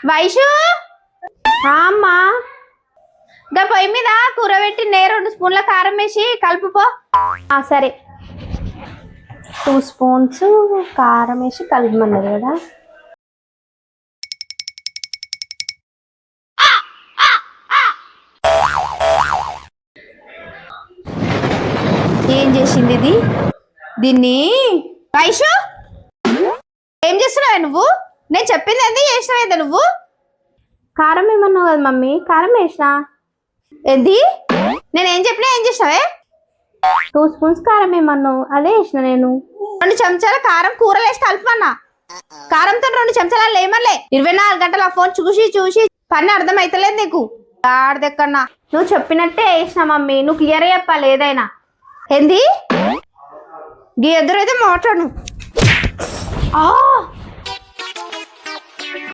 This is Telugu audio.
వైషు అమ్మా గా పొయ్యి మీద కూర పెట్టి 2 స్పూన్ల కారం వేసి కలుపుపో. సరే 2 స్పూన్స్ కారం వేసి కలుపుమన్నది కదా. ఏం చేసింది ఇది? దీన్ని వైషు ఏం చేస్తున్నావే నువ్వు? నేను చెప్పింది ఎందుకు చేసినావేదా నువ్వు? కారం ఏమన్నావు కదా మమ్మీ, కారం వేసినా. ఏంది? నేనేం చెప్పినా ఏం చేసినావే? 2 స్పూన్స్ కారం ఏమన్నావు, అదే వేసిన నేను. 2 చెంచాల కారం కూరలు వేసి కలుపుమన్నా. కారంతో 2 చెంచాలు ఏమలే. 24 గంటలు ఆ ఫోన్ చూసి చూసి పని అర్థం అవుతలేదు నీకు. ఆడదెక్కన్నా నువ్వు చెప్పినట్టే వేసిన మమ్మీ. నువ్వు క్లియర్ చెప్పాలి ఏదైనా. ఏంది? గీ ఎదురైతే మాట్లాడు.